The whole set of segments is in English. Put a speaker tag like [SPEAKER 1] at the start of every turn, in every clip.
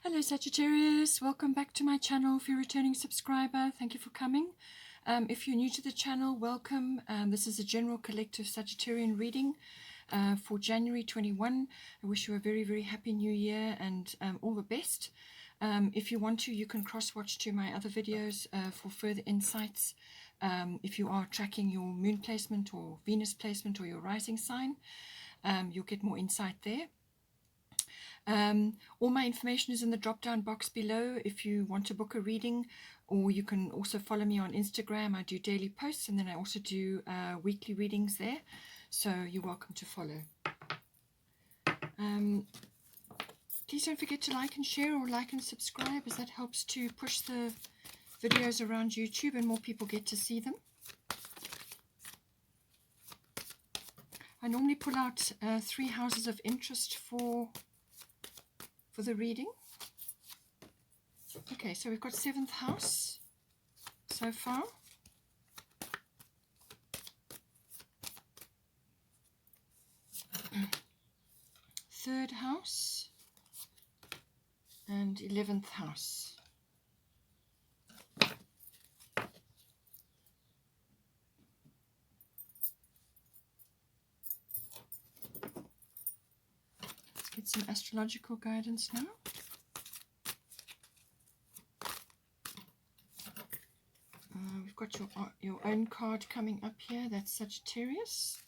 [SPEAKER 1] Hello Sagittarius, welcome back to my channel. If you're a returning subscriber, thank you for coming. If you're new to the channel, welcome. This is a general collective Sagittarian reading for January 21. I wish you a very, very happy new year and all the best. If you want to, you can cross-watch to my other videos for further insights. If you are tracking your moon placement or Venus placement or your rising sign, you'll get more insight there. All my information is in the drop down box below if you want to book a reading, or you can also follow me on Instagram. I do daily posts and then I also do weekly readings there, so you're welcome to follow. Please don't forget to like and share, or like and subscribe, as that helps to push the videos around YouTube and more people get to see them. I normally pull out 3 houses of interest for the reading. Okay, so we've got 7th house so far. 3rd house and 11th house. Let's get some astrological guidance now. We've got your own card coming up here. That's Sagittarius.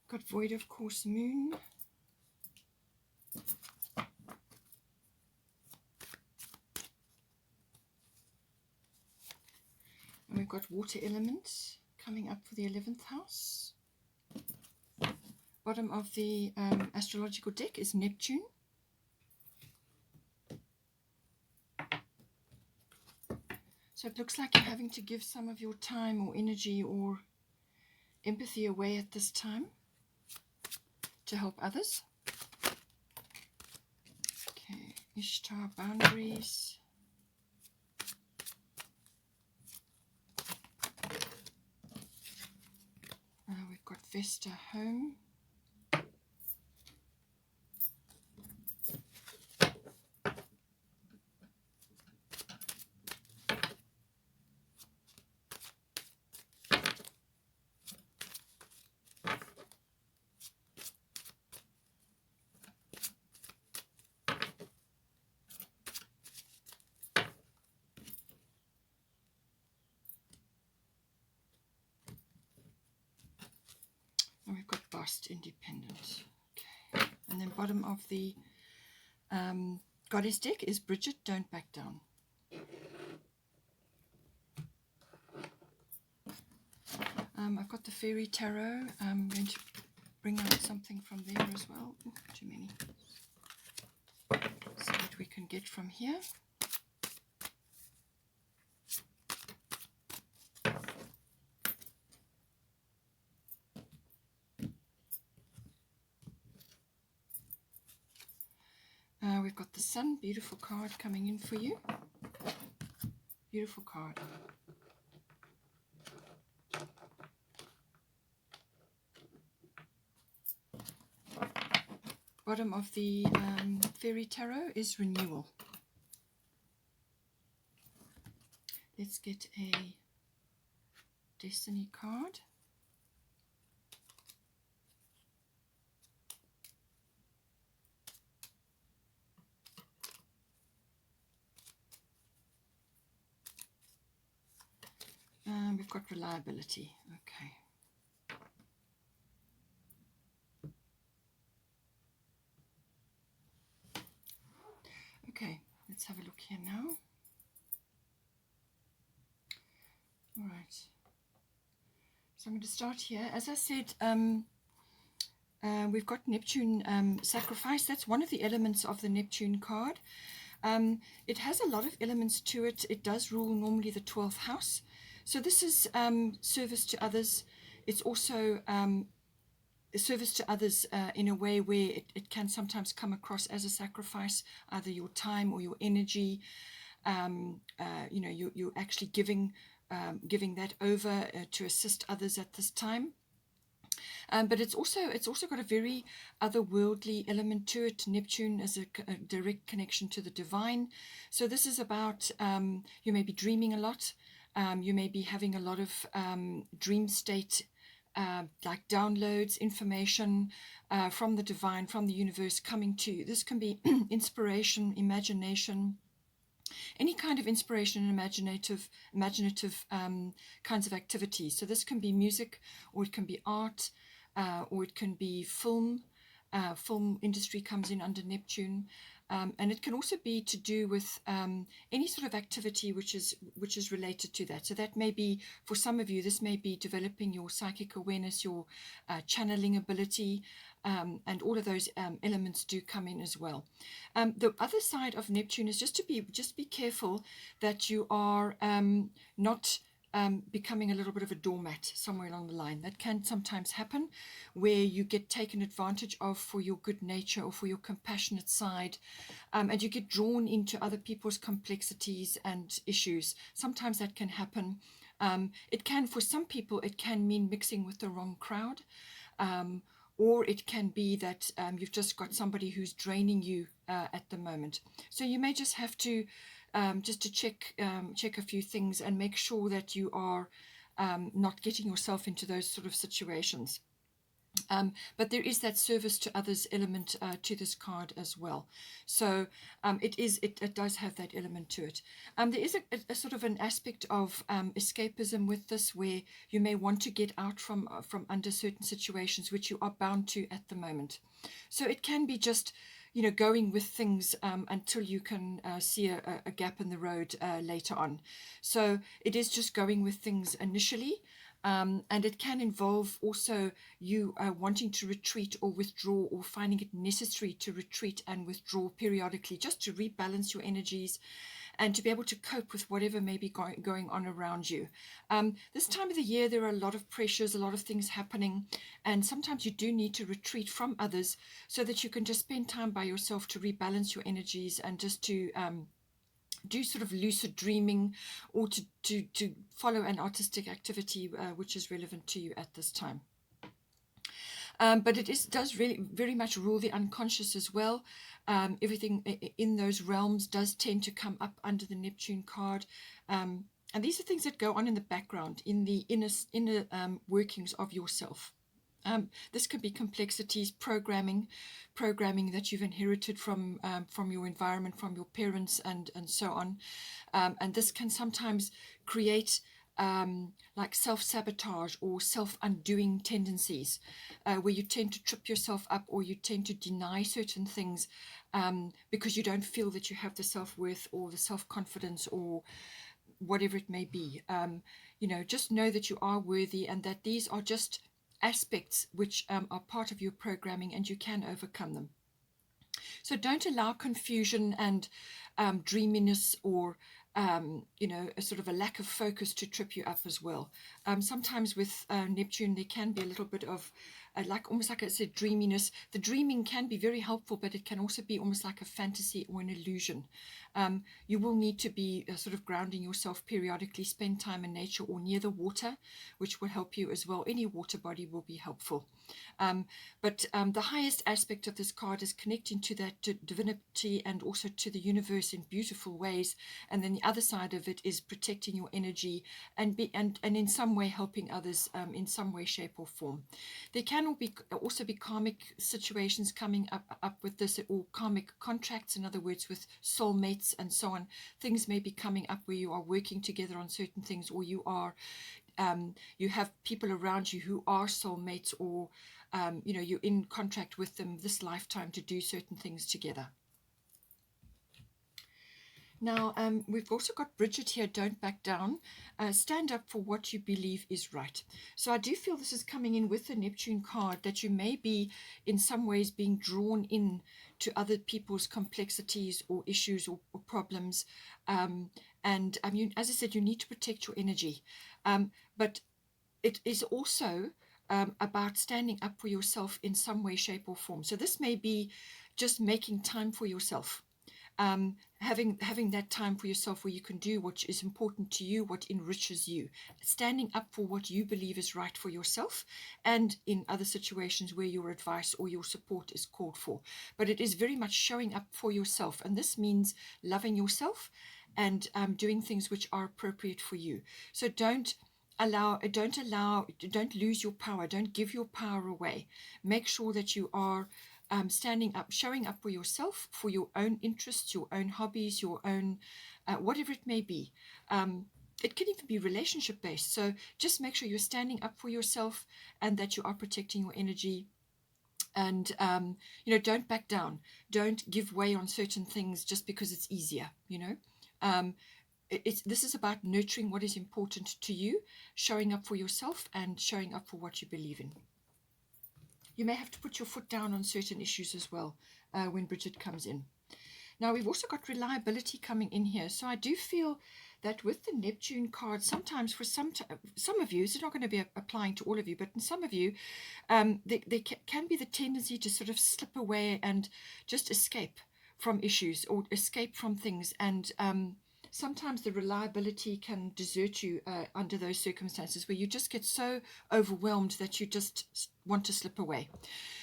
[SPEAKER 1] Got void of course moon. And we've got water elements coming up for the 11th house. Bottom of the astrological deck is Neptune. So it looks like you're having to give some of your time or energy or empathy away at this time to help others. Okay, Ishtar, boundaries. We've got Vesta, home. And we've got Bust, independent. Okay. And then bottom of the goddess deck is Bridget, don't back down. I've got the Fairy Tarot. I'm going to bring out something from there as well. Ooh, too many. See what we can get from here. We've got the Sun, beautiful card coming in for you. Beautiful card. Bottom of the Fairy Tarot is renewal. Let's get a Destiny card. We've got reliability. Okay. Okay, let's have a look here now. All right. So I'm going to start here. As I said, we've got Neptune sacrifice. That's one of the elements of the Neptune card. It has a lot of elements to it. It does rule normally the 12th house. So this is service to others. It's also service to others in a way where it can sometimes come across as a sacrifice, either your time or your energy. You know, you're actually giving that over to assist others at this time. But it's also got a very otherworldly element to it. Neptune is a direct connection to the divine. So this is about you may be dreaming a lot. You may be having a lot of dream state, like downloads, information from the divine, from the universe coming to you. This can be inspiration, imagination, any kind of inspiration and imaginative kinds of activities. So this can be music, or it can be art, or it can be film. Film industry comes in under Neptune. And it can also be to do with any sort of activity which is related to that. So that may be, for some of you, this may be developing your psychic awareness, your channeling ability, and all of those elements do come in as well. The other side of Neptune is just be careful that you are not becoming a little bit of a doormat somewhere along the line. That can sometimes happen, where you get taken advantage of for your good nature or for your compassionate side, and you get drawn into other people's complexities and issues. Sometimes that can happen. It can, for some people, it can mean mixing with the wrong crowd, or it can be that you've just got somebody who's draining you at the moment. So you may just have to check a few things and make sure that you are not getting yourself into those sort of situations. But there is that service to others element to this card as well. So it does have that element to it. There is a sort of an aspect of escapism with this, where you may want to get out from under certain situations which you are bound to at the moment. So it can be just, you know, going with things until you can see a gap in the road later on. So it is just going with things initially. And it can involve also you wanting to retreat or withdraw, or finding it necessary to retreat and withdraw periodically, just to rebalance your energies and to be able to cope with whatever may be going on around you. This time of the year, there are a lot of pressures, a lot of things happening, and sometimes you do need to retreat from others so that you can just spend time by yourself to rebalance your energies, and just to do sort of lucid dreaming, or to follow an artistic activity which is relevant to you at this time. But it does really very much rule the unconscious as well. Everything in those realms does tend to come up under the Neptune card. And these are things that go on in the background, in the inner workings of yourself. This could be complexities, programming that you've inherited from your environment, from your parents, and so on. And this can sometimes create like self-sabotage or self-undoing tendencies, where you tend to trip yourself up, or you tend to deny certain things because you don't feel that you have the self-worth or the self-confidence or whatever it may be. You know, just know that you are worthy, and that these are just aspects which are part of your programming, and you can overcome them. So don't allow confusion and dreaminess, or you know, a sort of a lack of focus to trip you up as well. Sometimes with Neptune, there can be a little bit of almost like I said, dreaminess. The dreaming can be very helpful, but it can also be almost like a fantasy or an illusion. You will need to be sort of grounding yourself periodically, spend time in nature or near the water, which will help you as well. Any water body will be helpful. But the highest aspect of this card is connecting to that divinity and also to the universe in beautiful ways. And then the other side of it is protecting your energy and in some way helping others in some way, shape or form. There can also be karmic situations coming up with this, or karmic contracts, in other words, with soulmates and so on. Things may be coming up where you are working together on certain things, or you have people around you who are soulmates, or you know, you're in contract with them this lifetime to do certain things together. Now, we've also got Bridget here, don't back down. Stand up for what you believe is right. So I do feel this is coming in with the Neptune card, that you may be in some ways being drawn in to other people's complexities or issues or problems. And I mean, as I said, you need to protect your energy. But it is also about standing up for yourself in some way, shape, or form. So this may be just making time for yourself, having that time for yourself where you can do what is important to you, what enriches you, standing up for what you believe is right for yourself, and in other situations where your advice or your support is called for. But it is very much showing up for yourself, and this means loving yourself and doing things which are appropriate for you. So don't lose your power. Don't give your power away. Make sure that you are standing up, showing up for yourself, for your own interests, your own hobbies, your own whatever it may be. It can even be relationship based. So just make sure you're standing up for yourself and that you are protecting your energy. And don't back down. Don't give way on certain things just because it's easier. This is about nurturing what is important to you, showing up for yourself, and showing up for what you believe in. You may have to put your foot down on certain issues as well when Bridget comes in. Now, we've also got reliability coming in here. So I do feel that with the Neptune card, sometimes for some of you, it's not going to be applying to all of you, but in some of you, there can be the tendency to sort of slip away and just escape from issues or escape from things. And sometimes the reliability can desert you under those circumstances where you just get so overwhelmed that you just want to slip away.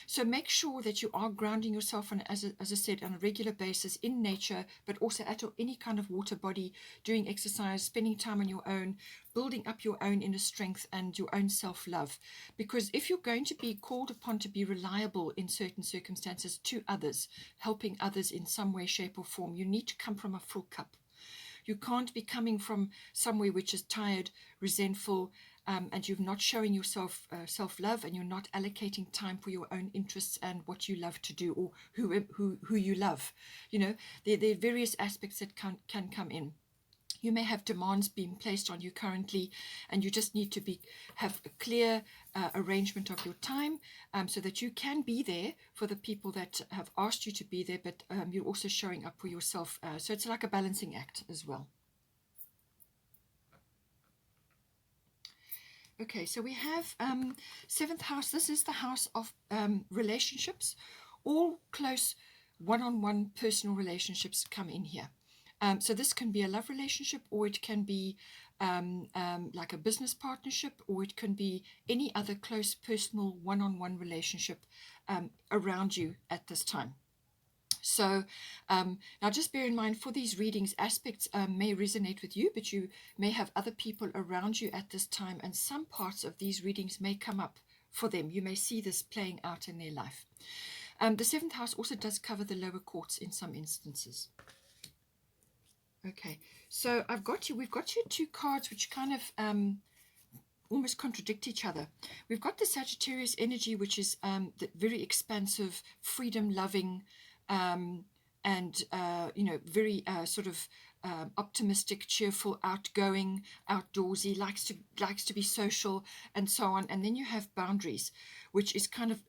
[SPEAKER 1] So make sure that you are grounding yourself, as I said, on a regular basis in nature, but also at any kind of water body, doing exercise, spending time on your own, building up your own inner strength and your own self-love. Because if you're going to be called upon to be reliable in certain circumstances to others, helping others in some way, shape or form, you need to come from a full cup. You can't be coming from somewhere which is tired, resentful, and you're not showing yourself self-love, and you're not allocating time for your own interests and what you love to do, or who you love. There are various aspects that can come in. You may have demands being placed on you currently, and you just need to have a clear arrangement of your time so that you can be there for the people that have asked you to be there, but you're also showing up for yourself. So it's like a balancing act as well. Okay, so we have 7th house. This is the house of relationships. All close one-on-one personal relationships come in here. So this can be a love relationship, or it can be like a business partnership, or it can be any other close personal one-on-one relationship around you at this time. So now just bear in mind, for these readings, aspects may resonate with you, but you may have other people around you at this time, and some parts of these readings may come up for them. You may see this playing out in their life. The 7th house also does cover the lower courts in some instances. Okay, so we've got you 2 cards which kind of almost contradict each other. We've got the Sagittarius energy, which is the very expansive, freedom-loving, and very sort of optimistic, cheerful, outgoing, outdoorsy, likes to be social, and so on. And then you have boundaries, which is kind of,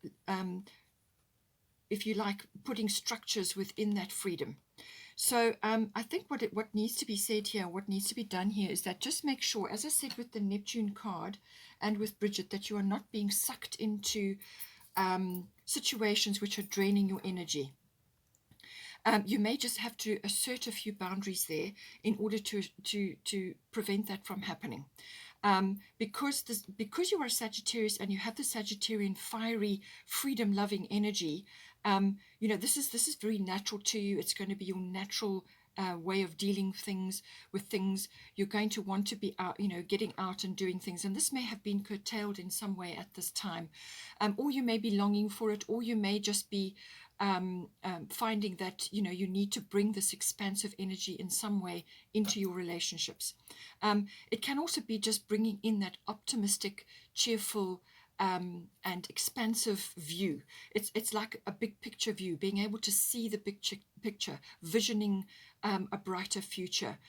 [SPEAKER 1] if you like, putting structures within that freedom. So I think what needs to be said here, what needs to be done here, is that just make sure, as I said with the Neptune card and with Bridget, that you are not being sucked into situations which are draining your energy. You may just have to assert a few boundaries there in order to prevent that from happening. Because you are a Sagittarius and you have the Sagittarian fiery, freedom-loving energy, this is very natural to you. It's going to be your natural way of dealing with things. You're going to want to be out, getting out and doing things, and this may have been curtailed in some way at this time, or you may be longing for it, or you may just be finding that you need to bring this expansive energy in some way into your relationships. It can also be just bringing in that optimistic, cheerful, and expansive view. It's like a big picture view, being able to see the big picture, visioning a brighter future,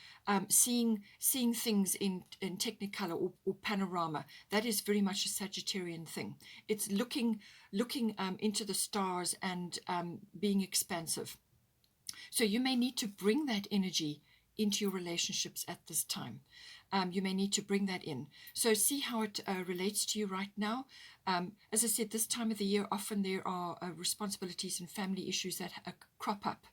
[SPEAKER 1] seeing things in technicolor or panorama. That is very much a Sagittarian thing. It's looking into the stars and being expansive. So you may need to bring that energy into your relationships at this time. You may need to bring that in. So see how it relates to you right now. As I said, this time of the year, often there are responsibilities and family issues that crop up.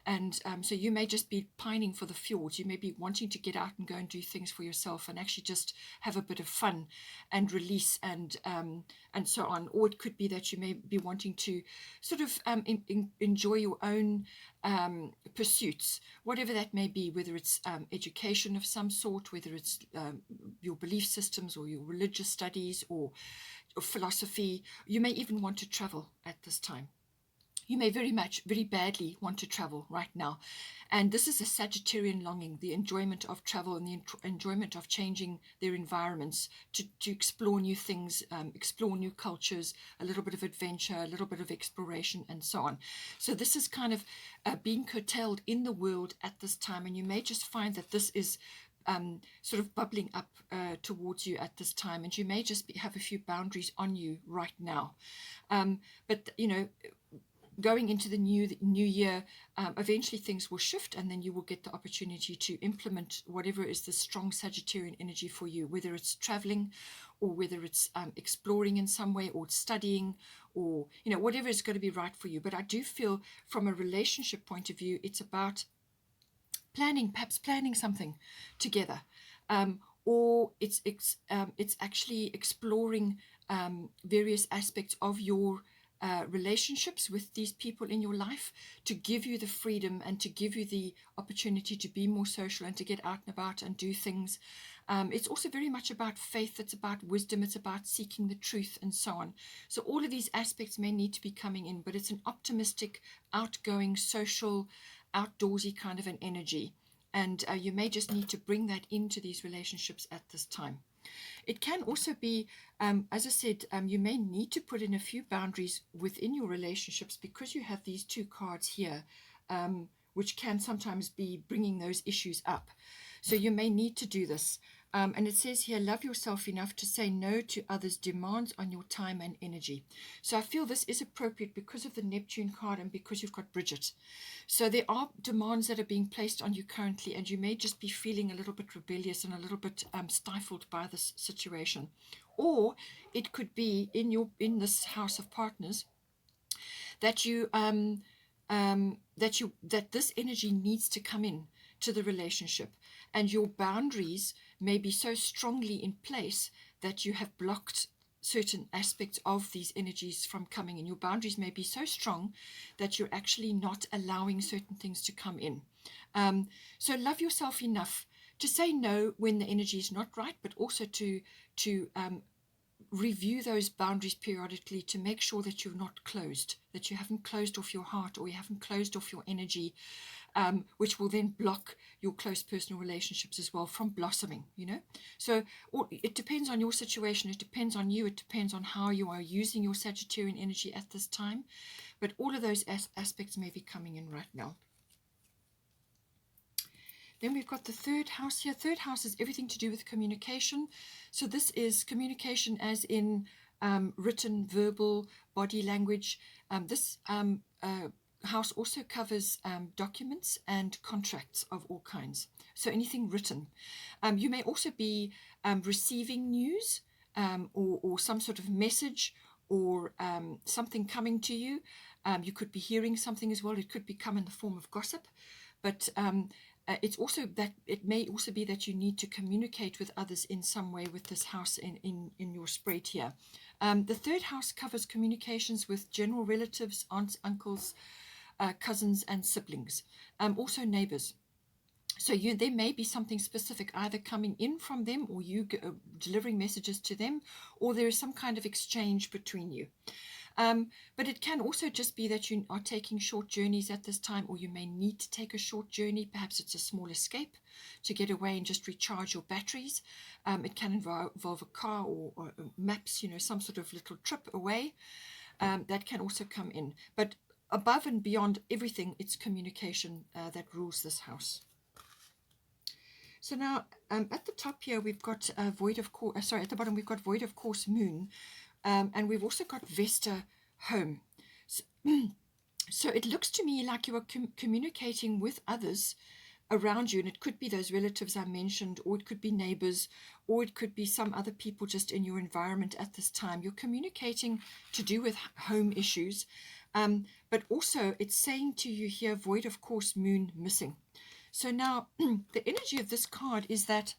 [SPEAKER 1] And so you may just be pining for the fjords. You may be wanting to get out and go and do things for yourself and actually just have a bit of fun and release and so on. Or it could be that you may be wanting to sort of enjoy your own pursuits, whatever that may be, whether it's education of some sort, whether it's your belief systems or your religious studies or philosophy. You may even want to travel at this time. You may very badly want to travel right now. And this is a Sagittarian longing, the enjoyment of travel and the enjoyment of changing their environments to explore new things, explore new cultures, a little bit of adventure, a little bit of exploration, and so on. So this is kind of being curtailed in the world at this time. And you may just find that this is sort of bubbling up towards you at this time. And you may just have a few boundaries on you right now. But, you know, going into the new year, eventually things will shift, and then you will get the opportunity to implement whatever is the strong Sagittarian energy for you, whether it's traveling or whether it's exploring in some way or studying or, you know, whatever is going to be right for you. But I do feel from a relationship point of view, it's about perhaps planning something together, or it's actually exploring various aspects of your relationships with these people in your life to give you the freedom and to give you the opportunity to be more social and to get out and about and do things. It's also very much about faith. It's about wisdom. It's about seeking the truth and so on. So all of these aspects may need to be coming in, but it's an optimistic, outgoing, social, outdoorsy kind of an energy. And you may just need to bring that into these relationships at this time. It can also be, as I said, you may need to put in a few boundaries within your relationships because you have these two cards here, which can sometimes be bringing those issues up. So you may need to do this. And it says here, love yourself enough to say no to others' demands on your time and energy. So I feel this is appropriate because of the Neptune card and because you've got Bridget. So there are demands that are being placed on you currently, and you may just be feeling a little bit rebellious and a little bit stifled by this situation. Or it could be in this house of partners that that this energy needs to come in to the relationship, and your boundaries may be so strongly in place that you have blocked certain aspects of these energies from coming in. Your boundaries may be so strong that you're actually not allowing certain things to come in. So love yourself enough to say no when the energy is not right, but also to review those boundaries periodically to make sure that you're not closed, that you haven't closed off your heart or you haven't closed off your energy, which will then block your close personal relationships as well from blossoming, you know. So it depends on your situation, it depends on you, it depends on how you are using your Sagittarian energy at this time, but all of those aspects may be coming in right now. Then we've got the third house here. Third house is everything to do with communication. So this is communication as in written, verbal, body language. This house also covers documents and contracts of all kinds. So anything written. You may also be receiving news or some sort of message or something coming to you. You could be hearing something as well. It could become in the form of gossip. But it's also that it may also be that you need to communicate with others in some way with this house in your spread here. The third house covers communications with general relatives, aunts, uncles, cousins, and siblings, also neighbors. So there may be something specific either coming in from them or you delivering messages to them, or there is some kind of exchange between you. But it can also just be that you are taking short journeys at this time, or you may need to take a short journey. Perhaps it's a small escape to get away and just recharge your batteries. It can involve a car or maps, some sort of little trip away. That can also come in. But above and beyond everything, it's communication that rules this house. So now at the top here, we've got void of course, at the bottom, we've got void of course moon. And we've also got Vesta home. So it looks to me like you are communicating with others around you, and it could be those relatives I mentioned, or it could be neighbors, or it could be some other people just in your environment at this time. You're communicating to do with home issues, but also it's saying to you here, void of course moon missing. So now the energy of this card is that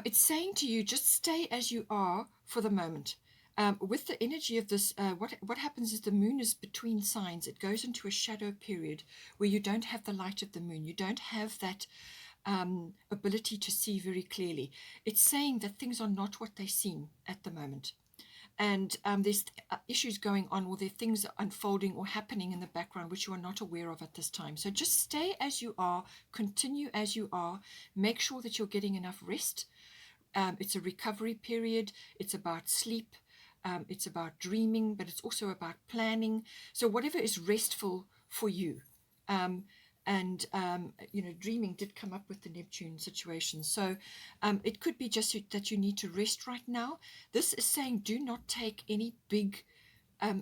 [SPEAKER 1] it's saying to you, just stay as you are for the moment. With the energy of this, what happens is the moon is between signs. It goes into a shadow period where you don't have the light of the moon. You don't have that ability to see very clearly. It's saying that things are not what they seem at the moment. And there's issues going on, or there are things unfolding or happening in the background which you are not aware of at this time. So just stay as you are, continue as you are, make sure that you're getting enough rest. It's a recovery period. It's about sleep. It's about dreaming, but it's also about planning. So whatever is restful for you. Dreaming did come up with the Neptune situation. So it could be just that you need to rest right now. This is saying do not take any big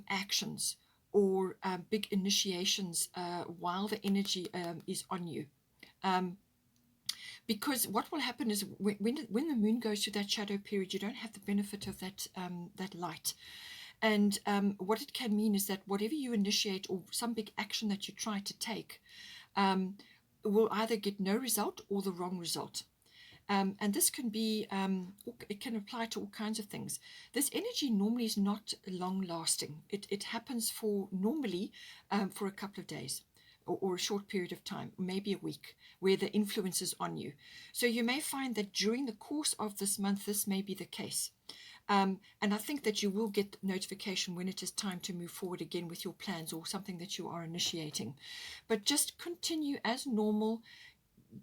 [SPEAKER 1] actions or big initiations while the energy is on you. Because what will happen is when the moon goes through that shadow period, you don't have the benefit of that light. And what it can mean is that whatever you initiate or some big action that you try to take will either get no result or the wrong result. And this can be, it can apply to all kinds of things. This energy normally is not long lasting. It happens normally for a couple of days. Or a short period of time, maybe a week, where the influence is on you. So you may find that during the course of this month, this may be the case. And I think that you will get notification when it is time to move forward again with your plans or something that you are initiating. But just continue as normal,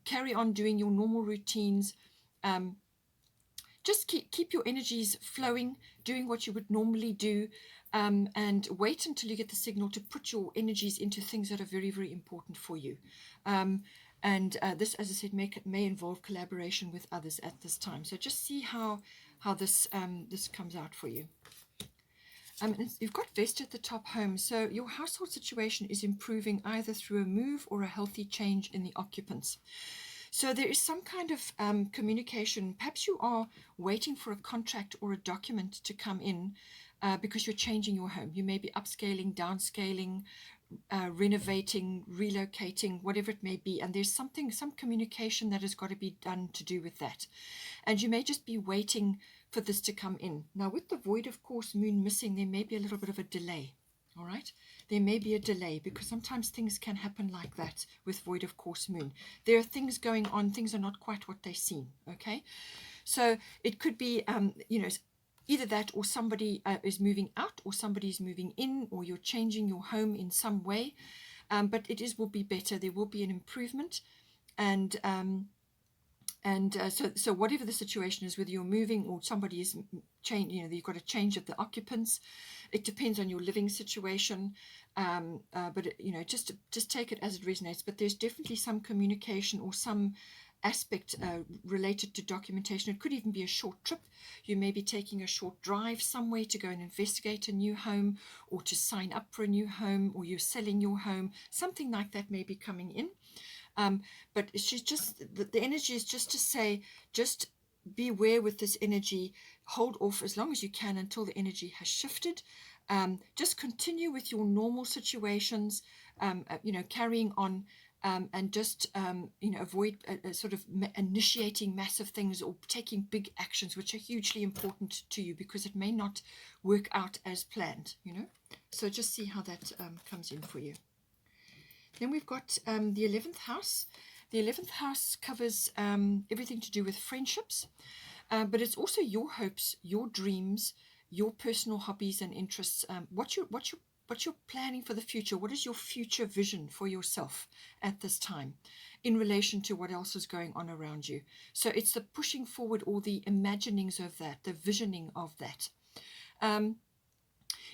[SPEAKER 1] carry on doing your normal routines. Just keep your energies flowing, doing what you would normally do. And wait until you get the signal to put your energies into things that are very, very important for you. This, as I said, may involve collaboration with others at this time. So just see how this comes out for you. You've got Vesta at the top home. So your household situation is improving either through a move or a healthy change in the occupants. So there is some kind of communication. Perhaps you are waiting for a contract or a document to come in because you're changing your home. You may be upscaling, downscaling, renovating, relocating, whatever it may be. And there's some communication that has got to be done to do with that. And you may just be waiting for this to come in. Now, with the void, of course, moon missing, there may be a little bit of a delay. All right, there may be a delay because sometimes things can happen like that with void of course moon. There are things going on, things are not quite what they seem. Okay, so it could be either that or somebody is moving out or somebody is moving in, or you're changing your home in some way, but will be better. There will be an improvement. So whatever the situation is, whether you're moving or somebody is changing, you've got a change of the occupants. It depends on your living situation, but just take it as it resonates. But there's definitely some communication or some aspect related to documentation. It could even be a short trip. You may be taking a short drive somewhere to go and investigate a new home, or to sign up for a new home, or you're selling your home. Something like that may be coming in. But she's just, the energy is just to say, just beware with this energy, hold off as long as you can until the energy has shifted. Just continue with your normal situations, carrying on, and just, avoid sort of initiating massive things or taking big actions, which are hugely important to you because it may not work out as planned, So just see how that comes in for you. Then we've got the 11th house. The 11th house covers everything to do with friendships, but it's also your hopes, your dreams, your personal hobbies and interests, what you're planning for the future. What is your future vision for yourself at this time in relation to what else is going on around you? So it's the pushing forward, or the imaginings of that, the visioning of that.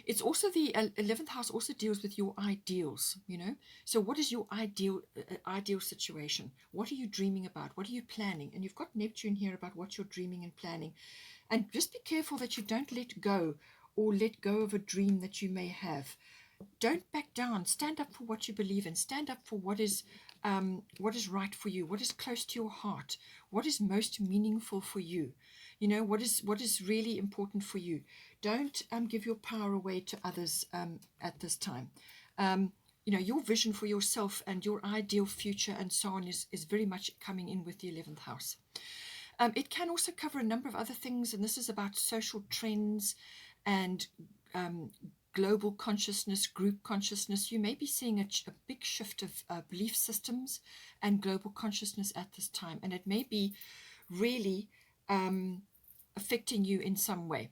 [SPEAKER 1] It's also the 11th house also deals with your ideals, you know. So what is your ideal situation? What are you dreaming about? What are you planning? And you've got Neptune here about what you're dreaming and planning. And just be careful that you don't let go of a dream that you may have. Don't back down. Stand up for what you believe in. Stand up for what is right for you, what is close to your heart, what is most meaningful for you. You know, what is really important for you. Don't give your power away to others at this time. You know, your vision for yourself and your ideal future and so on is very much coming in with the 11th house. It can also cover a number of other things, and this is about social trends and global consciousness, group consciousness. You may be seeing a big shift of belief systems and global consciousness at this time, and it may be really affecting you in some way.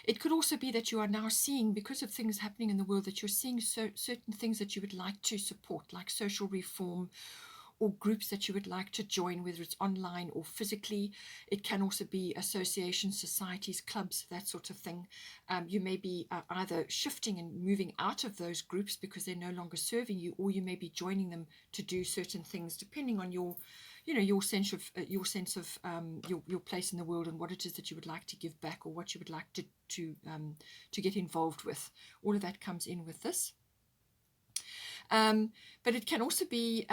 [SPEAKER 1] It could also be that you are now seeing, because of things happening in the world, that you're seeing certain things that you would like to support, like social reform, or groups that you would like to join, whether it's online or physically. It can also be associations, societies, clubs, that sort of thing. You may be either shifting and moving out of those groups because they're no longer serving you, or you may be joining them to do certain things, depending on your sense of your place in the world, and what it is that you would like to give back, or what you would like to get involved with. All of that comes in with this. But it can also be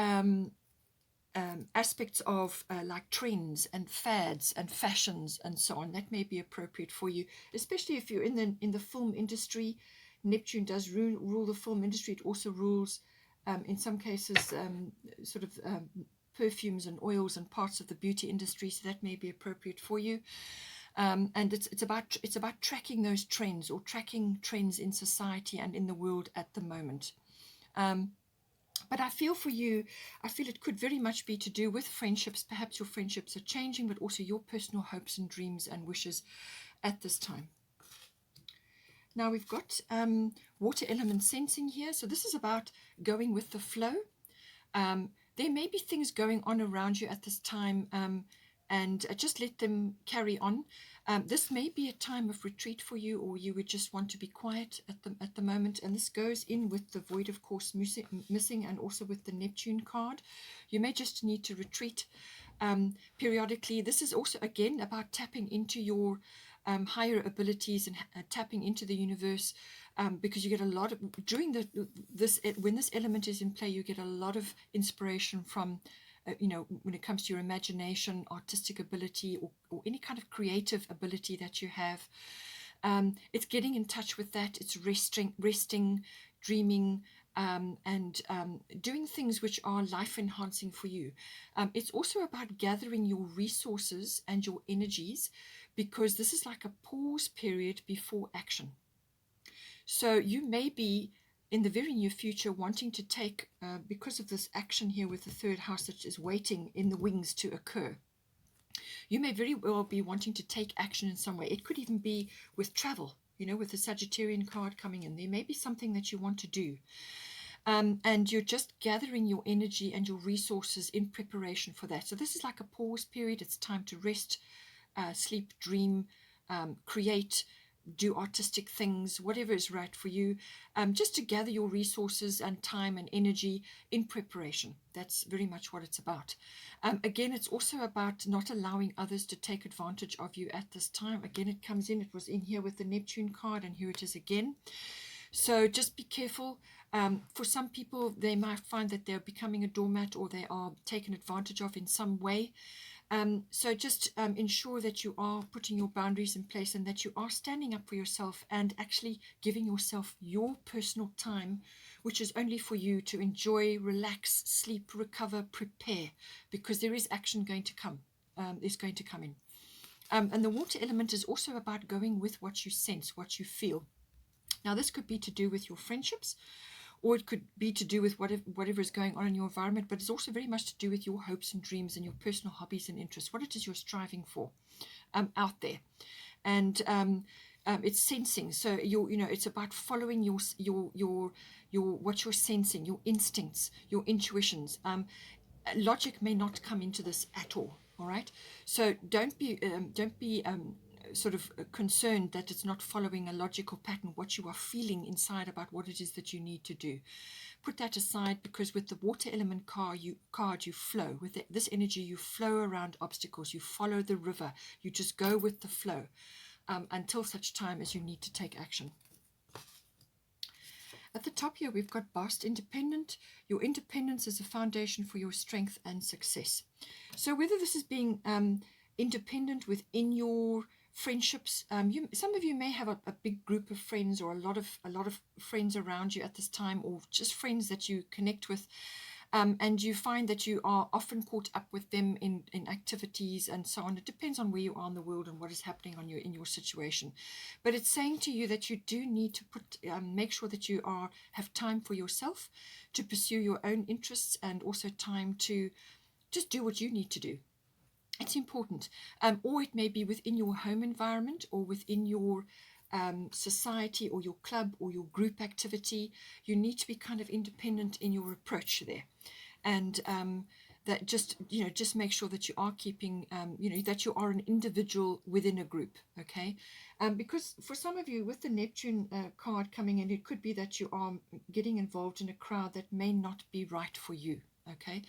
[SPEAKER 1] aspects of like trends and fads and fashions and so on. That may be appropriate for you, especially if you're in the film industry. Neptune does rule the film industry. It also rules, in some cases, sort of perfumes and oils and parts of the beauty industry. So that may be appropriate for you. And it's about tracking those trends, or tracking trends in society and in the world at the moment. But I feel for you, I feel it could very much be to do with friendships. Perhaps your friendships are changing, but also your personal hopes and dreams and wishes at this time. Now we've got water element sensing here. So this is about going with the flow. There may be things going on around you at this time, and just let them carry on. This may be a time of retreat for you, or you would just want to be quiet at the moment. And this goes in with the void, of course, missing, and also with the Neptune card. You may just need to retreat periodically. This is also, again, about tapping into your higher abilities and tapping into the universe, because you get a lot of, during when this element is in play, you get a lot of inspiration from when it comes to your imagination, artistic ability, or any kind of creative ability that you have. It's getting in touch with that. It's resting, dreaming, and doing things which are life enhancing for you. It's also about gathering your resources and your energies, because this is like a pause period before action. So you may be in the very near future wanting to take, because of this action here with the third house that is waiting in the wings to occur, you may very well be wanting to take action in some way. It could even be with travel, with the Sagittarian card coming in. There may be something that you want to do, and you're just gathering your energy and your resources in preparation for that. So this is like a pause period. It's time to rest, sleep, dream, create, do artistic things, whatever is right for you, just to gather your resources and time and energy in preparation. That's very much what it's about. Again, it's also about not allowing others to take advantage of you at this time. Again, it comes in, it was in here with the Neptune card, and here it is again. So just be careful. For some people, they might find that they're becoming a doormat, or they are taken advantage of in some way. So just ensure that you are putting your boundaries in place, and that you are standing up for yourself and actually giving yourself your personal time, which is only for you to enjoy, relax, sleep, recover, prepare, because there is action going to come, is going to come in. And the water element is also about going with what you sense, what you feel. Now, this could be to do with your friendships, or it could be to do with whatever is going on in your environment, but it's also very much to do with your hopes and dreams and your personal hobbies and interests, what it is you're striving for out there. And it's sensing. So it's about following your what you're sensing, your instincts, your intuitions. Logic may not come into this at all. All right. So don't be sort of concerned that it's not following a logical pattern, what you are feeling inside about what it is that you need to do. Put that aside, because with the water element card, you flow. With this energy, you flow around obstacles. You follow the river. You just go with the flow until such time as you need to take action. At the top here, we've got Bossed Independent. Your independence is a foundation for your strength and success. So whether this is being independent within your friendships, some of you may have a big group of friends, or a lot of friends around you at this time, or just friends that you connect with, and you find that you are often caught up with them in activities and so on. It depends on where you are in the world and what is happening in your situation. But it's saying to you that you do need to make sure that you have time for yourself to pursue your own interests, and also time to just do what you need to do. It's important. Or it may be within your home environment, or within your society, or your club, or your group activity. You need to be kind of independent in your approach there. And that just make sure that you are keeping, that you are an individual within a group, okay? Because for some of you, with the Neptune card coming in, it could be that you are getting involved in a crowd that may not be right for you, okay?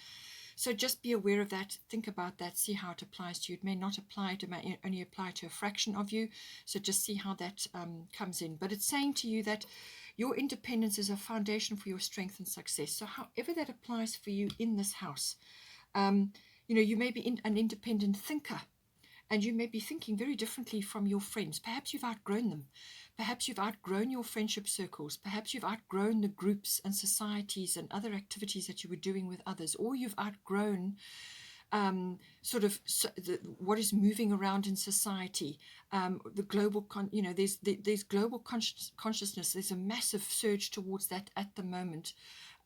[SPEAKER 1] So just be aware of that. Think about that. See how it applies to you. It may not apply to, may only apply to a fraction of you. So just see how that comes in. But it's saying to you that your independence is a foundation for your strength and success. So however that applies for you in this house, you may be an independent thinker, and you may be thinking very differently from your friends. Perhaps you've outgrown them. Perhaps you've outgrown your friendship circles. Perhaps you've outgrown the groups and societies and other activities that you were doing with others. Or you've outgrown what is moving around in society. The global, there's global consciousness. There's a massive surge towards that at the moment.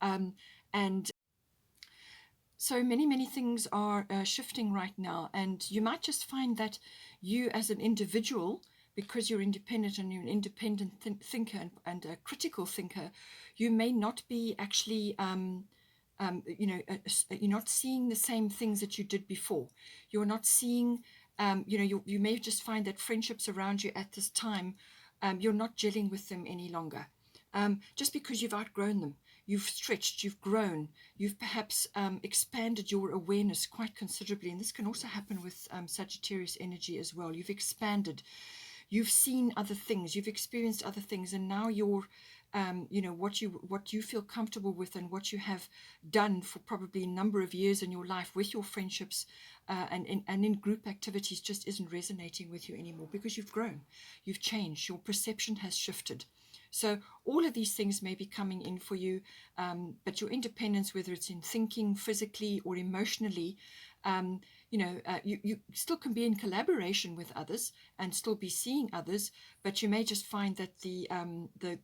[SPEAKER 1] And so many things are shifting right now. And you might just find that you as an individual, because you're independent and you're an independent thinker and a critical thinker, you may not be actually, you're not seeing the same things that you did before. You're not seeing, you may just find that friendships around you at this time, you're not gelling with them any longer. Just because you've outgrown them. You've stretched, you've grown, you've perhaps expanded your awareness quite considerably. And this can also happen with Sagittarius energy as well. You've expanded. You've seen other things, you've experienced other things, and now you're, what you feel comfortable with, and what you have done for probably a number of years in your life with your friendships and in group activities just isn't resonating with you anymore, because you've grown, you've changed, your perception has shifted. So all of these things may be coming in for you, but your independence, whether it's in thinking, physically, or emotionally, you still can be in collaboration with others and still be seeing others, but you may just find that the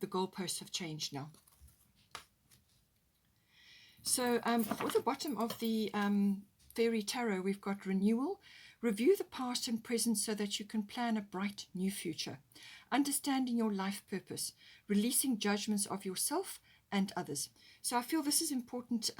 [SPEAKER 1] goalposts have changed now. So for the bottom of the Fairy Tarot, we've got renewal. Review the past and present so that you can plan a bright new future. Understanding your life purpose. Releasing judgments of yourself and others. So I feel this is important.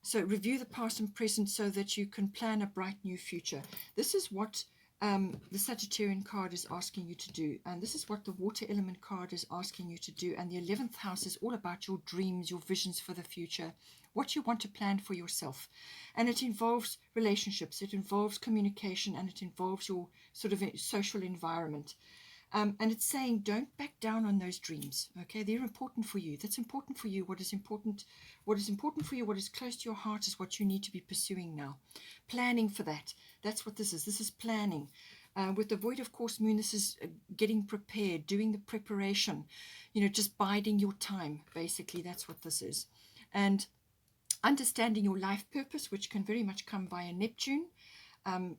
[SPEAKER 1] So review the past and present so that you can plan a bright new future. This is what the Sagittarian card is asking you to do. And this is what the water element card is asking you to do. And the 11th house is all about your dreams, your visions for the future, what you want to plan for yourself. And it involves relationships, it involves communication, and it involves your sort of social environment. And it's saying, don't back down on those dreams. Okay, they're important for you. That's important for you. What is important for you, what is close to your heart, is what you need to be pursuing now. Planning for that. That's what this is. This is planning. With the void of course moon, this is getting prepared, doing the preparation. Just biding your time. Basically, that's what this is. And understanding your life purpose, which can very much come via Neptune.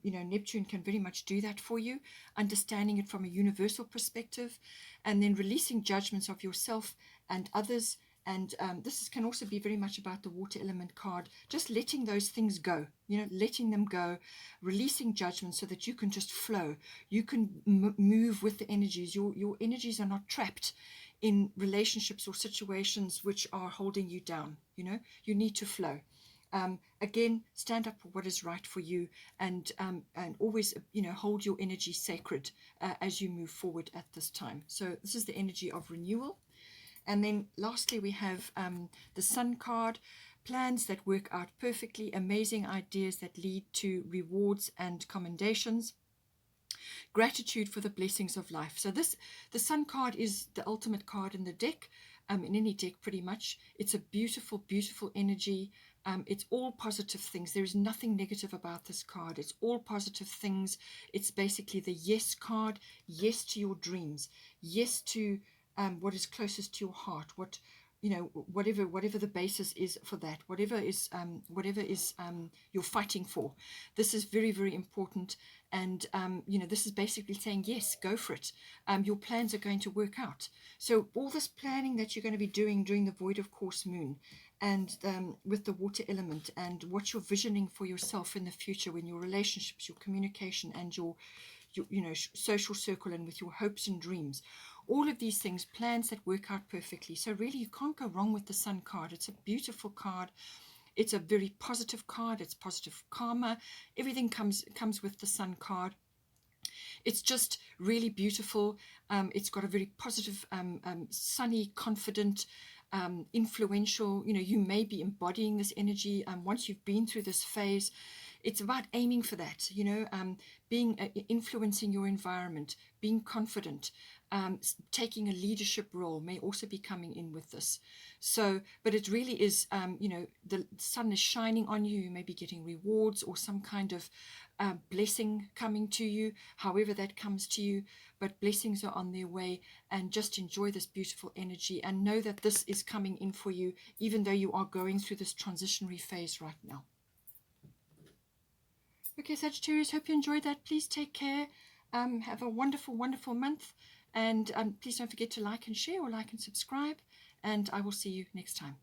[SPEAKER 1] Neptune can very much do that for you, understanding it from a universal perspective, and then releasing judgments of yourself and others, And this can also be very much about the water element card, just letting those things go, letting them go, releasing judgment so that you can just flow. You can move with the energies. Your energies are not trapped in relationships or situations which are holding you down. You need to flow. Again, stand up for what is right for you, and always, hold your energy sacred as you move forward at this time. So this is the energy of renewal. And then lastly, we have the Sun card, plans that work out perfectly, amazing ideas that lead to rewards and commendations, gratitude for the blessings of life. So the Sun card is the ultimate card in the deck, in any deck pretty much. It's a beautiful, beautiful energy. It's all positive things. There is nothing negative about this card. It's all positive things. It's basically the yes card. Yes to your dreams. Yes to what is closest to your heart. Whatever the basis is for that. Whatever is you're fighting for. This is very, very important. And this is basically saying yes, go for it. Your plans are going to work out. So all this planning that you're going to be doing during the void of course moon, and with the water element, and what you're visioning for yourself in the future, when your relationships, your communication, and your social circle, and with your hopes and dreams, all of these things, plans that work out perfectly. So really, you can't go wrong with the Sun card. It's a beautiful card. It's a very positive card. It's positive karma. Everything comes with the Sun card. It's just really beautiful. It's got a very positive, sunny, confident, influential. You may be embodying this energy once you've been through this phase. It's about aiming for that, being influencing your environment, being confident, taking a leadership role may also be coming in with this. So, but it really is, the sun is shining on you. You may be getting rewards or some kind of blessing coming to you, however that comes to you. But blessings are on their way, and just enjoy this beautiful energy and know that this is coming in for you, even though you are going through this transitionary phase right now. Okay, Sagittarius, hope you enjoyed that. Please take care. Have a wonderful, wonderful month. And please don't forget to like and share, or like and subscribe. And I will see you next time.